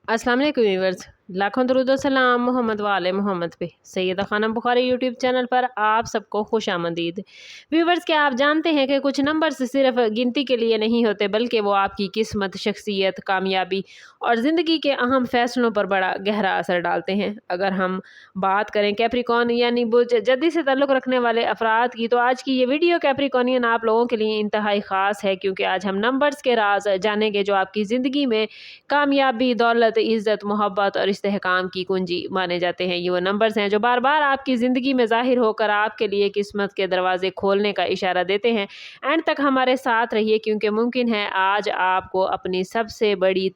अस्सलाम वालेकुम व्यूअर्स, लाखों दरूद व सलाम मोहम्मद वाले मोहम्मद पे। सैयदा खानम बुखारी यूट्यूब चैनल पर आप सबको खुश आमदीद। व्यूअर्स, क्या आप जानते हैं कि कुछ नंबर्स सिर्फ गिनती के लिए नहीं होते बल्कि वो आपकी किस्मत, शख्सियत, कामयाबी और ज़िंदगी के अहम फैसलों पर बड़ा गहरा असर डालते हैं। अगर हम बात करें कैप्रिकॉर्न यानी बुर्ज जद्दी से ताल्लुक़ रखने वाले अफराद की, तो आज की ये वीडियो कैप्रिकॉर्नियन आप लोगों के लिए इंतहाई ख़ास है, क्योंकि आज हम नंबर्स के राज जानेंगे जो आपकी ज़िंदगी में कामयाबी, दौलत, इज़्ज़त, मोहब्बत और इस्तेहकाम की कुंजी माने जाते हैं। ये वो नंबर्स हैं जो बार बार आपकी ज़िंदगी में ज़ाहिर होकर आपके लिए किस्मत के दरवाजे खोलने का इशारा देते हैं। एंड तक हमारे साथ रहिए, क्योंकि मुमकिन है आज आपको अपनी सबसे बड़ी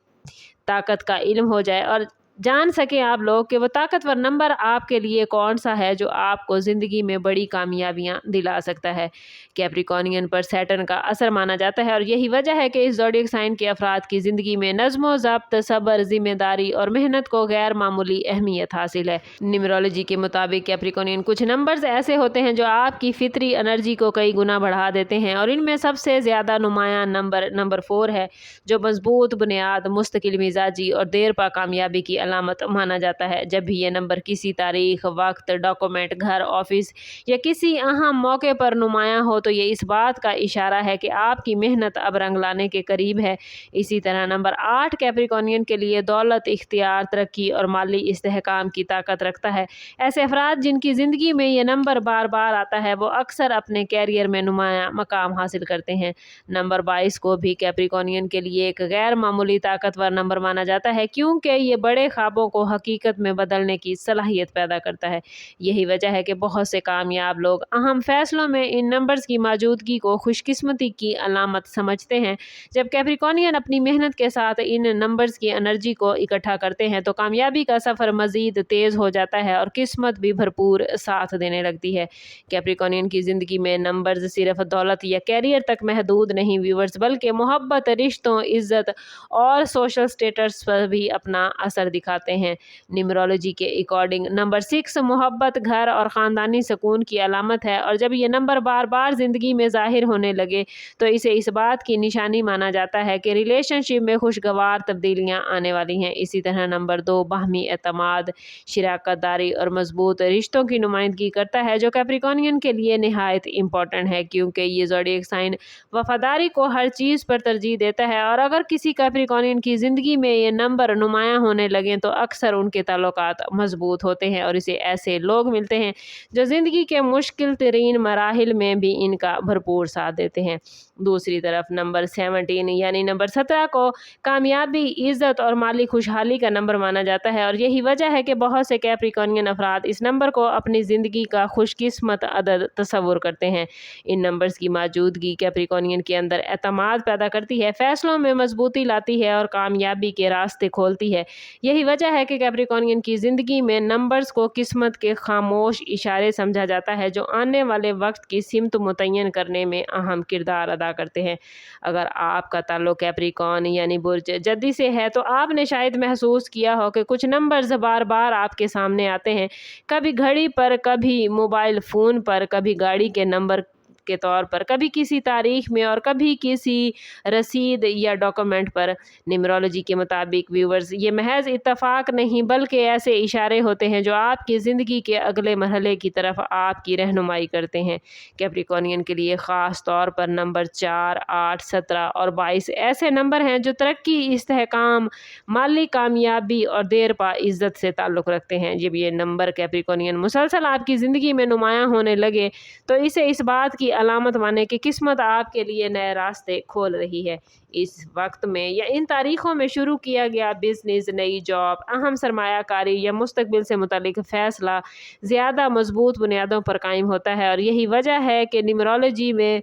ताकत का इल्म हो जाए और जान सके आप लोग कि वो ताकतवर नंबर आपके लिए कौन सा है जो आपको ज़िंदगी में बड़ी कामयाबियां दिला सकता है। कैप्रिकॉर्नियन पर सैटर्न का असर माना जाता है और यही वजह है कि इस ज़ोडिएक साइन के अफराद की ज़िंदगी में नज़्म ज़ब्त, सब्र, ज़िम्मेदारी और मेहनत को गैर मामूली अहमियत हासिल है। न्यूमरोलॉजी के मुताबिक कैप्रिकॉर्नियन कुछ नंबर्स ऐसे होते हैं जो आपकी फितरी एनर्जी को कई गुना बढ़ा देते हैं और इनमें सबसे ज़्यादा नुमायां नंबर 4 है, जो मजबूत बुनियाद, मुस्तकिल मिजाजी और देर पा कामयाबी की अलामत माना जाता है। जब भी ये नंबर किसी तारीख, वक्त, डॉक्यूमेंट, घर, ऑफिस या किसी अहम मौके पर नुमाया हो तो ये इस बात का इशारा है कि आपकी मेहनत अब रंग लाने के करीब है। इसी तरह नंबर 8 कैप्रिकॉर्नियन के लिए दौलत, इख्तियार, तरक्की और माली इस्तेहकाम की ताकत रखता है। ऐसे अफराद जिनकी ज़िंदगी में ये नंबर बार बार आता है वो अक्सर अपने कैरियर में नुमाया मकाम हासिल करते हैं। नंबर 22 को भी कैप्रिकॉर्नियन के लिए एक गैर मामूली ताकतवर नंबर माना जाता है, क्योंकि ये बड़े ख्वाबों को हकीकत में बदलने की सलाहियत पैदा करता है। यही वजह है कि बहुत से कामयाब लोग अहम फैसलों में इन नंबर्स की मौजूदगी को खुशकिस्मती की अलामत समझते हैं। जब कैप्रिकॉर्नियन अपनी मेहनत के साथ इन नंबर्स की एनर्जी को इकट्ठा करते हैं तो कामयाबी का सफ़र मज़ीद तेज़ हो जाता है और किस्मत भी भरपूर साथ देने लगती है। कैप्रिकॉर्नियन की ज़िंदगी में नंबर्स सिर्फ दौलत या कैरियर तक महदूद नहीं व्यूअर्स, बल्कि मोहब्बत, रिश्तों, इज़्ज़त और सोशल स्टेटस पर भी अपना असर दिखाते हैं। न्यूमरोलॉजी के अकॉर्डिंग नंबर 6 मोहब्बत, घर और ख़ानदानी सुकून की अलामत है और जब ये नंबर बार बार ज़िंदगी में ज़ाहिर होने लगे तो इसे इस बात की निशानी माना जाता है कि रिलेशनशिप में खुशगवार तब्दीलियाँ आने वाली हैं। इसी तरह नंबर 2 बाहमी एतमाद, शराकत दारी और मजबूत रिश्तों की नुमाइंदगी करता है, जो कैप्रिकॉर्नियन के लिए नहायत इम्पॉर्टेंट है, क्योंकि ये ज़ोडिएक साइन वफादारी को हर चीज़ पर तरजीह देता है और अगर किसी कैप्रिकॉर्नियन की ज़िंदगी में ये नंबर नुमायाँ होने लगें तो अक्सर उनके ताल्लुकात मजबूत होते हैं और इसे ऐसे लोग मिलते हैं जो ज़िंदगी के मुश्किल तरीन मराहिल में भी इनका भरपूर साथ देते हैं। दूसरी तरफ नंबर 17 यानी नंबर 17 को कामयाबी, इज़्ज़त और माली खुशहाली का नंबर माना जाता है और यही वजह है कि बहुत से कैप्रिकॉर्नियन अफराद इस नंबर को अपनी ज़िंदगी का खुशकिस्मत अदद तस्वुर करते हैं। इन नंबर्स की मौजूदगी कैप्रिकॉर्नियन के अंदर एतमाद पैदा करती है, फैसलों में मजबूती लाती है और कामयाबी के रास्ते खोलती है। यही वजह है कि कैप्रिकॉर्नियन की ज़िंदगी में नंबर्स को किस्मत के खामोश इशारे समझा जाता है, जो आने वाले वक्त की सिमत मुतय्यन करने में अहम किरदार अदा करते हैं। अगर आपका ताल्लुक कैप्रिकॉर्न यानी बुर्ज जद्दी से है तो आपने शायद महसूस किया हो कि कुछ नंबर्स बार बार आपके सामने आते हैं, कभी घड़ी पर, कभी मोबाइल फ़ोन पर, कभी गाड़ी के नंबर के तौर पर, कभी किसी तारीख में और कभी किसी रसीद या डॉक्यूमेंट पर। न्यूमरोलॉजी के मुताबिक व्यूवर्स, ये महज इत्तफाक नहीं बल्कि ऐसे इशारे होते हैं जो आपकी ज़िंदगी के अगले मरहले की तरफ आपकी रहनुमाई करते हैं। कैप्रिकॉर्नियन के लिए ख़ास तौर पर नंबर 4, 8, 17 और 22 ऐसे नंबर हैं जो तरक्की, इस्तेहकाम, माली कामयाबी और देर पा इज़्ज़त से ताल्लुक़ रखते हैं। जब ये नंबर कैप्रिकॉर्नियन मुसलसल आपकी ज़िंदगी में नुमायाँ होने लगे तो इसे इस बात की अलामत माने कि किस्मत आपके लिए नए रास्ते खोल रही है। इस वक्त में या इन तारीखों में शुरू किया गया बिजनेस, नई जॉब, अहम सरमायाकारी या मुस्तकबिल से मुतालिक फ़ैसला ज़्यादा मजबूत बुनियादों पर कायम होता है और यही वजह है कि न्यूमरोलॉजी में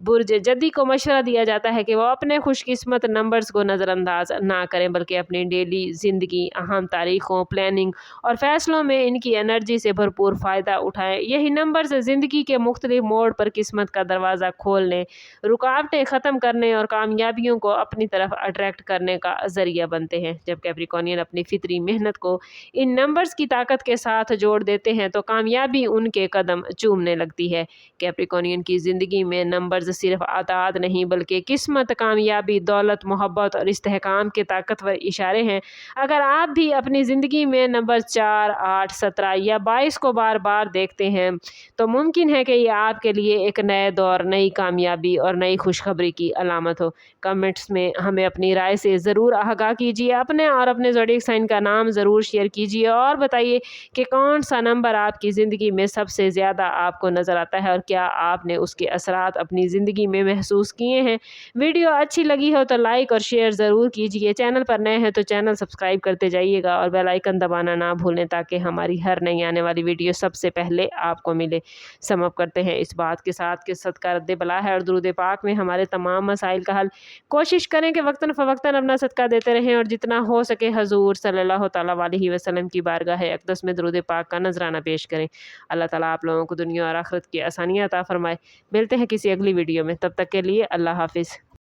बुर्ज जद्दी को मशवरा दिया जाता है कि वो अपने खुशकिस्मत नंबर्स को नज़रअंदाज ना करें, बल्कि अपनी डेली ज़िंदगी, अहम तारीखों, प्लानिंग और फ़ैसलों में इनकी एनर्जी से भरपूर फ़ायदा उठाएँ। यही नंबर्स ज़िंदगी के मुख्तलिफ मोड़ पर किस قسمت کا دروازہ کھولنے، رکاوٹیں ختم کرنے اور کامیابیوں کو اپنی طرف اٹریکٹ کرنے کا ذریعہ بنتے ہیں۔ جب کیپریکونین اپنی فطری محنت کو ان نمبرز کی طاقت کے ساتھ جوڑ دیتے ہیں تو کامیابی ان کے قدم چومنے لگتی ہے۔ کیپریکونین کی زندگی میں نمبرز صرف اعداد نہیں بلکہ قسمت، کامیابی، دولت، محبت اور استحکام کے طاقتور اشارے ہیں۔ اگر آپ بھی اپنی زندگی میں نمبر 4، 8، 17 یا 22 کو بار بار دیکھتے ہیں تو ممکن ہے کہ یہ آپ کے لیے ایک نئے دور، نئی کامیابی اور نئی خوشخبری کی علامت ہو۔ کمنٹس میں ہمیں اپنی رائے سے ضرور آگاہ کیجیے، اپنے اور اپنے زوڈیک سائن کا نام ضرور شیئر کیجیے اور بتائیے کہ کون سا نمبر آپ کی زندگی میں سب سے زیادہ آپ کو نظر آتا ہے اور کیا آپ نے اس کے اثرات اپنی زندگی میں محسوس کیے ہیں۔ ویڈیو اچھی لگی ہو تو لائک اور شیئر ضرور کیجیے، چینل پر نئے ہیں تو چینل سبسکرائب کرتے جائیے گا اور بیل آئیکن دبانا نہ بھولیں تاکہ ہماری ہر نئی آنے والی ویڈیو سب سے پہلے آپ کو ملے۔ سم اپ کرتے ہیں اس بات کے ساتھ کہ صدقہ رد بلا ہے اور درود پاک میں ہمارے تمام مسائل کا حل۔ کوشش کریں کہ وقتاً فوقتاً اپنا صدقہ دیتے رہیں اور جتنا ہو سکے حضور صلی اللہ تعالیٰ علیہ وسلم کی بارگاہ اقدس میں درود پاک کا نذرانہ پیش کریں۔ اللہ تعالیٰ آپ لوگوں کو دنیا اور آخرت کی آسانیاں عطا فرمائے۔ ملتے ہیں کسی اگلی ویڈیو میں، تب تک کے لیے اللہ حافظ۔